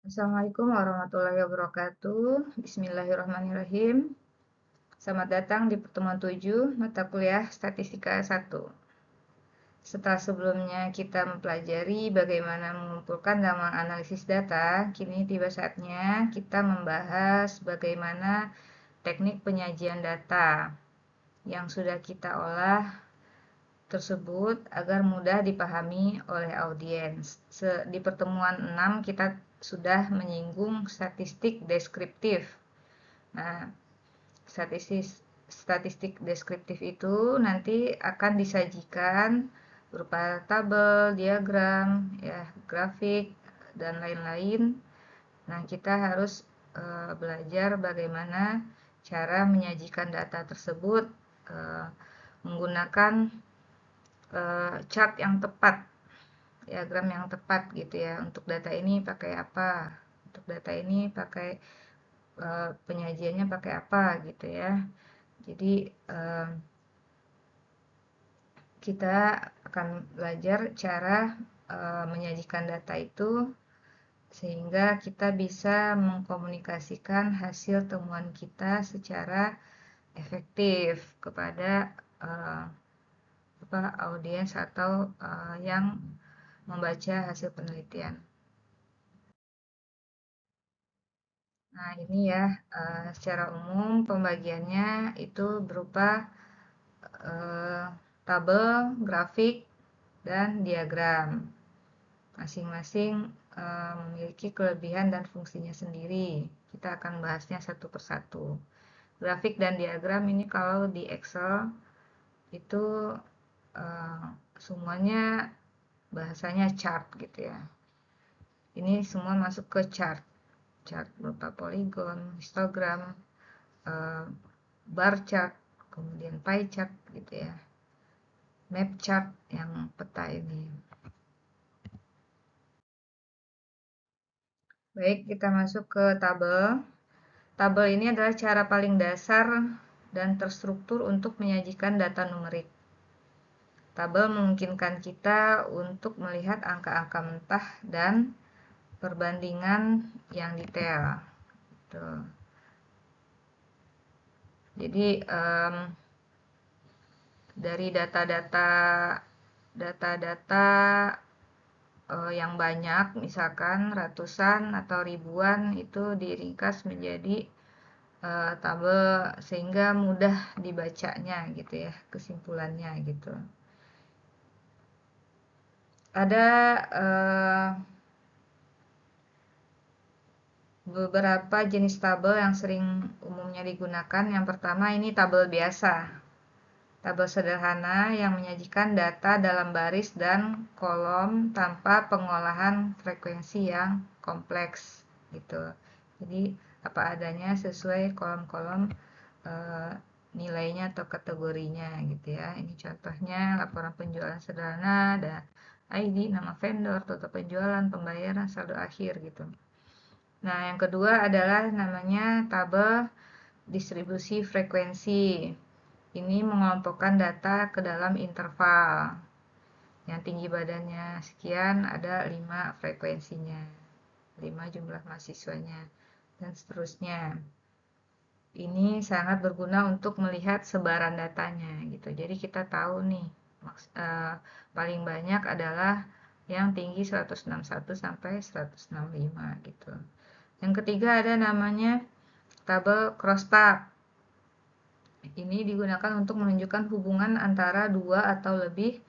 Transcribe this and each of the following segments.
Assalamualaikum warahmatullahi wabarakatuh. Bismillahirrahmanirrahim. Selamat datang di pertemuan 7 mata kuliah Statistika 1. Setelah sebelumnya kita mempelajari bagaimana mengumpulkan dan menganalisis data, kini tiba saatnya kita membahas bagaimana teknik penyajian data yang sudah kita olah tersebut agar mudah dipahami oleh audiens. Di pertemuan 6 kita sudah menyinggung statistik deskriptif. Nah, statistik deskriptif itu nanti akan disajikan berupa tabel, diagram, ya, grafik, dan lain-lain. Nah, kita harus belajar bagaimana cara menyajikan data tersebut menggunakan chart yang tepat, diagram yang tepat gitu ya. Untuk data ini pakai apa? Untuk data ini pakai penyajiannya pakai apa gitu ya. Jadi kita akan belajar cara menyajikan data itu sehingga kita bisa mengkomunikasikan hasil temuan kita secara efektif kepada audiens atau yang membaca hasil penelitian. Nah, ini ya, secara umum pembagiannya itu berupa tabel, grafik, dan diagram. Masing-masing memiliki kelebihan dan fungsinya sendiri. Kita akan bahasnya satu persatu. Grafik dan diagram ini kalau di Excel itu semuanya bahasanya chart gitu ya. Ini semua masuk ke chart berupa polygon, histogram, bar chart, kemudian pie chart gitu ya, map chart yang peta ini. Baik, kita masuk ke tabel. Tabel ini adalah cara paling dasar dan terstruktur untuk menyajikan data numerik. Tabel memungkinkan kita untuk melihat angka-angka mentah dan perbandingan yang detail. Tuh. Jadi dari data-data yang banyak, misalkan ratusan atau ribuan, itu diringkas menjadi tabel sehingga mudah dibacanya gitu ya, kesimpulannya gitu. Ada beberapa jenis tabel yang sering umumnya digunakan. Yang pertama ini tabel biasa. Tabel sederhana yang menyajikan data dalam baris dan kolom tanpa pengolahan frekuensi yang kompleks gitu. Jadi apa adanya sesuai kolom-kolom nilainya atau kategorinya gitu ya. Ini contohnya laporan penjualan sederhana, ada ID, nama vendor, total penjualan, pembayaran, saldo akhir gitu. Nah, yang kedua adalah namanya tabel distribusi frekuensi. Ini mengelompokkan data ke dalam interval. Yang tinggi badannya sekian, ada 5 frekuensinya, 5 jumlah mahasiswanya, dan seterusnya. Ini sangat berguna untuk melihat sebaran datanya gitu. Jadi kita tahu nih, paling banyak adalah yang tinggi 161 sampai 165 gitu. Yang ketiga ada namanya tabel crosstab. Ini digunakan untuk menunjukkan hubungan antara dua atau lebih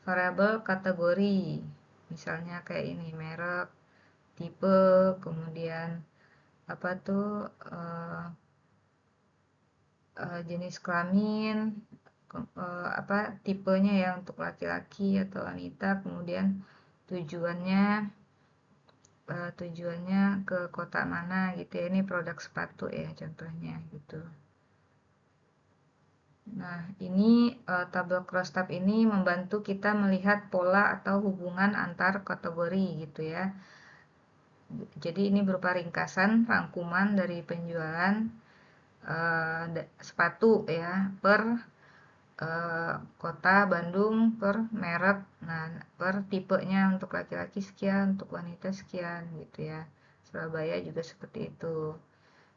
variabel kategori. Misalnya kayak ini, merek, tipe, kemudian apa tuh jenis kelamin, tipenya ya untuk laki-laki atau wanita, kemudian tujuannya ke kota mana gitu ya. Ini produk sepatu ya contohnya gitu. Nah, ini tabel crosstab ini membantu kita melihat pola atau hubungan antar kategori gitu ya. Jadi ini berupa ringkasan rangkuman dari penjualan sepatu ya per kota Bandung, per merek, nah per tipenya untuk laki-laki sekian, untuk wanita sekian gitu ya. Surabaya juga seperti itu.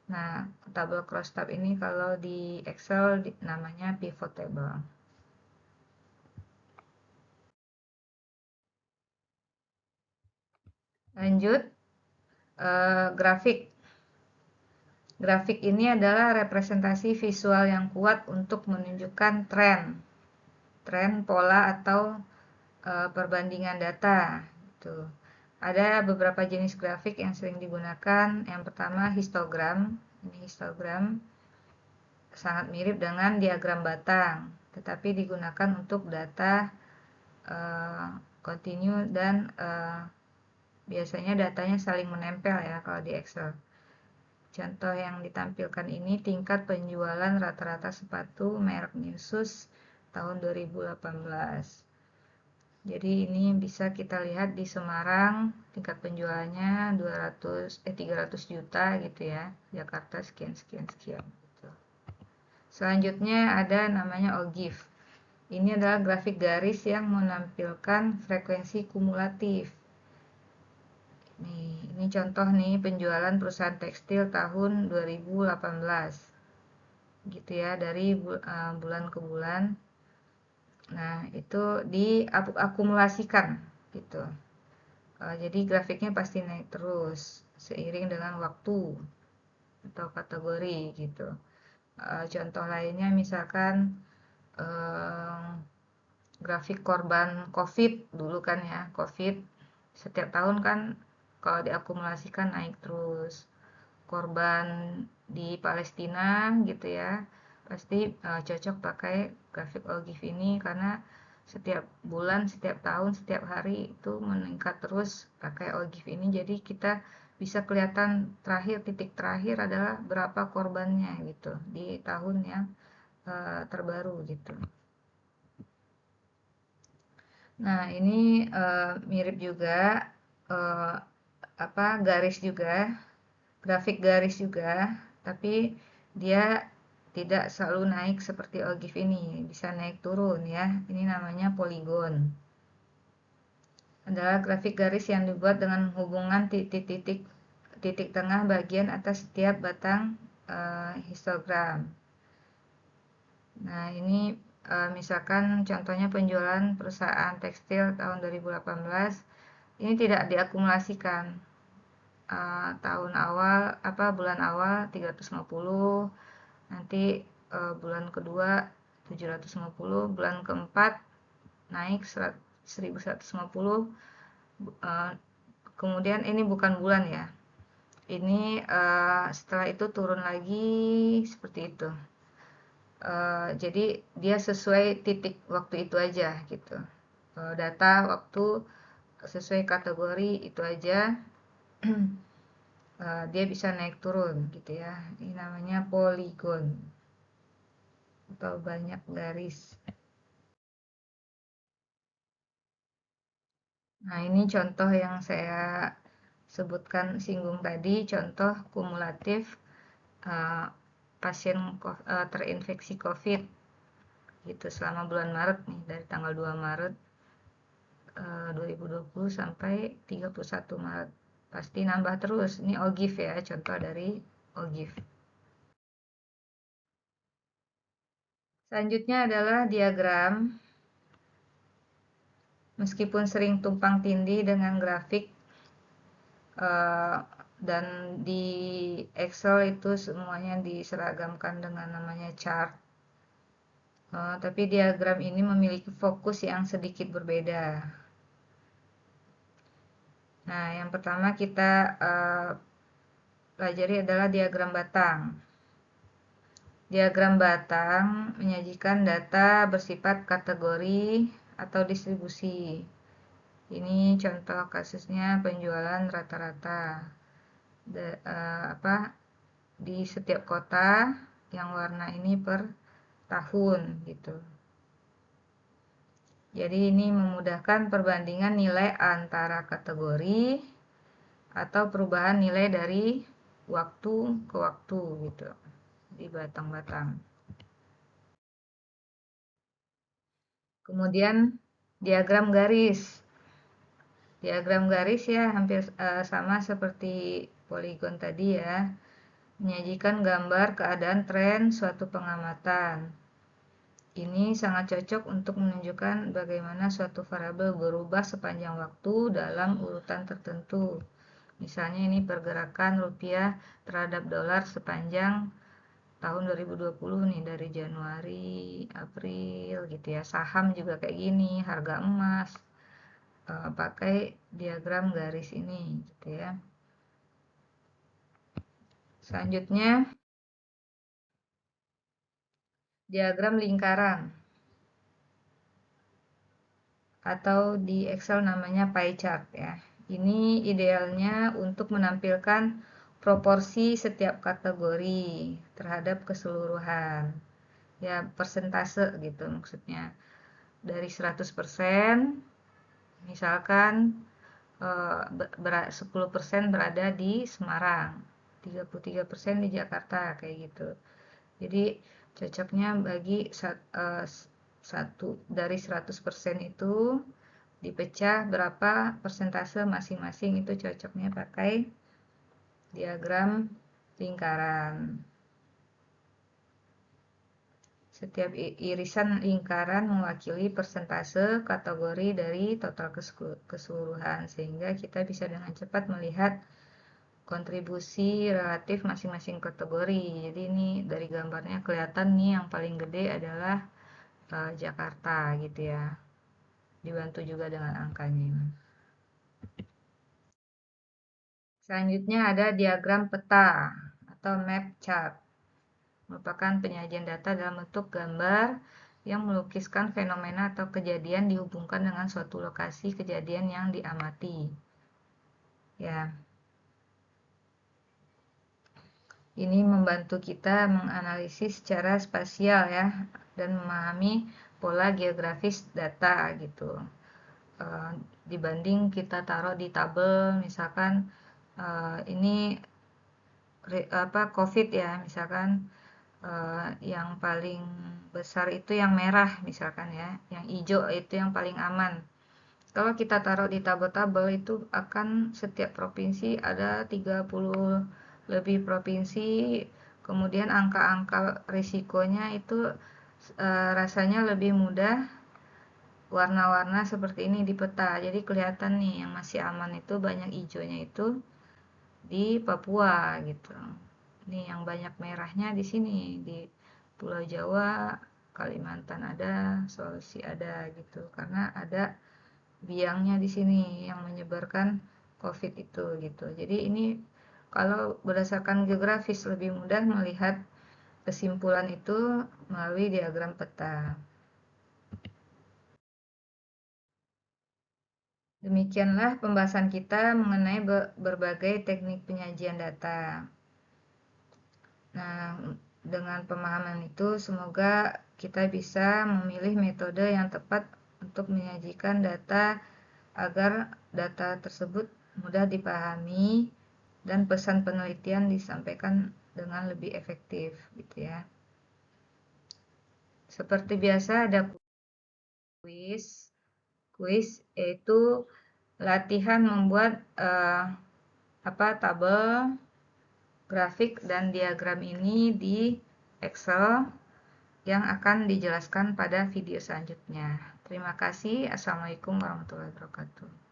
Nah, tabel crosstab ini kalau di Excel namanya pivot table. Lanjut, grafik. Grafik ini adalah representasi visual yang kuat untuk menunjukkan tren, pola atau perbandingan data. Gitu. Ada beberapa jenis grafik yang sering digunakan. Yang pertama histogram. Ini histogram sangat mirip dengan diagram batang, tetapi digunakan untuk data kontinu dan biasanya datanya saling menempel ya kalau di Excel. Contoh yang ditampilkan ini tingkat penjualan rata-rata sepatu merek Newsus tahun 2018. Jadi ini bisa kita lihat di Semarang tingkat penjualannya 300 juta gitu ya. Jakarta sekian sekian sekian gitu. Selanjutnya ada namanya OGIF. Ini adalah grafik garis yang menampilkan frekuensi kumulatif. Ini contoh nih penjualan perusahaan tekstil tahun 2018. Gitu ya, dari bulan ke bulan. Nah, itu diakumulasikan gitu. Jadi grafiknya pasti naik terus seiring dengan waktu atau kategori gitu. Contoh lainnya misalkan grafik korban COVID dulu kan ya, COVID setiap tahun kan kalau diakumulasikan naik terus. Korban di Palestina gitu ya, pasti cocok pakai grafik OGIF ini karena setiap bulan, setiap tahun, setiap hari itu meningkat terus pakai OGIF ini. Jadi kita bisa kelihatan titik terakhir adalah berapa korbannya gitu di tahun yang terbaru gitu. Nah, ini mirip juga garis juga, grafik garis juga, tapi dia tidak selalu naik seperti OGIF ini, bisa naik turun ya. Ini namanya poligon. Adalah grafik garis yang dibuat dengan hubungan titik tengah bagian atas setiap batang histogram. Nah, ini misalkan contohnya penjualan perusahaan tekstil tahun 2018, ini tidak diakumulasikan. Tahun awal bulan awal 350, nanti bulan kedua 750, bulan keempat naik 1150, kemudian ini bukan bulan ya, ini setelah itu turun lagi seperti itu. Jadi dia sesuai titik waktu itu aja gitu, data waktu sesuai kategori itu aja. Dia bisa naik turun gitu ya. Ini namanya poligon atau banyak garis. Nah, ini contoh yang saya sebutkan singgung tadi, contoh kumulatif pasien terinfeksi COVID gitu selama bulan Maret nih, dari tanggal 2 Maret 2020 sampai 31 Maret. Pasti nambah terus. Ini OGIF ya, contoh dari OGIF. Selanjutnya adalah diagram. Meskipun sering tumpang tindih dengan grafik dan di Excel itu semuanya diseragamkan dengan namanya chart, tapi diagram ini memiliki fokus yang sedikit berbeda. Nah, yang pertama kita pelajari adalah diagram batang. Diagram batang menyajikan data bersifat kategori atau distribusi. Ini contoh kasusnya penjualan rata-rata di setiap kota yang warna ini per tahun gitu. Jadi ini memudahkan perbandingan nilai antara kategori atau perubahan nilai dari waktu ke waktu gitu di batang-batang. Kemudian diagram garis. Diagram garis ya hampir sama seperti poligon tadi ya. Menyajikan gambar keadaan tren suatu pengamatan. Ini sangat cocok untuk menunjukkan bagaimana suatu variabel berubah sepanjang waktu dalam urutan tertentu. Misalnya ini pergerakan rupiah terhadap dolar sepanjang tahun 2020 nih, dari Januari, April gitu ya. Saham juga kayak gini, harga emas pakai diagram garis ini gitu ya. Selanjutnya diagram lingkaran atau di Excel namanya pie chart ya. Ini idealnya untuk menampilkan proporsi setiap kategori terhadap keseluruhan. Ya, persentase gitu maksudnya. Dari 100%, misalkan 10% berada di Semarang, 33% di Jakarta, kayak gitu. Jadi cocoknya bagi satu dari 100% itu dipecah berapa persentase masing-masing, itu cocoknya pakai diagram lingkaran. Setiap irisan lingkaran mewakili persentase kategori dari total keseluruhan, sehingga kita bisa dengan cepat melihat kontribusi relatif masing-masing kategori. Jadi ini dari gambarnya kelihatan nih yang paling gede adalah Jakarta gitu ya. Dibantu juga dengan angkanya. Selanjutnya ada diagram peta atau map chart. Merupakan penyajian data dalam bentuk gambar yang melukiskan fenomena atau kejadian dihubungkan dengan suatu lokasi kejadian yang diamati. Ya. Ini membantu kita menganalisis secara spasial ya dan memahami pola geografis data gitu. Dibanding kita taruh di tabel, misalkan ini COVID ya, misalkan yang paling besar itu yang merah misalkan ya, yang hijau itu yang paling aman. Kalau kita taruh di tabel-tabel itu akan setiap provinsi ada 30 lebih provinsi, kemudian angka-angka risikonya itu rasanya lebih mudah warna-warna seperti ini di peta. Jadi kelihatan nih yang masih aman itu banyak hijaunya itu di Papua gitu. Nih yang banyak merahnya di sini di Pulau Jawa, Kalimantan ada, Sulawesi ada gitu. Karena ada biangnya di sini yang menyebarkan COVID itu gitu. Jadi ini kalau berdasarkan geografis lebih mudah melihat kesimpulan itu melalui diagram peta. Demikianlah pembahasan kita mengenai berbagai teknik penyajian data. Nah, dengan pemahaman itu semoga kita bisa memilih metode yang tepat untuk menyajikan data agar data tersebut mudah dipahami dan pesan penelitian disampaikan dengan lebih efektif gitu ya. Seperti biasa ada kuis yaitu latihan membuat tabel, grafik dan diagram ini di Excel yang akan dijelaskan pada video selanjutnya. Terima kasih. Assalamualaikum warahmatullahi wabarakatuh.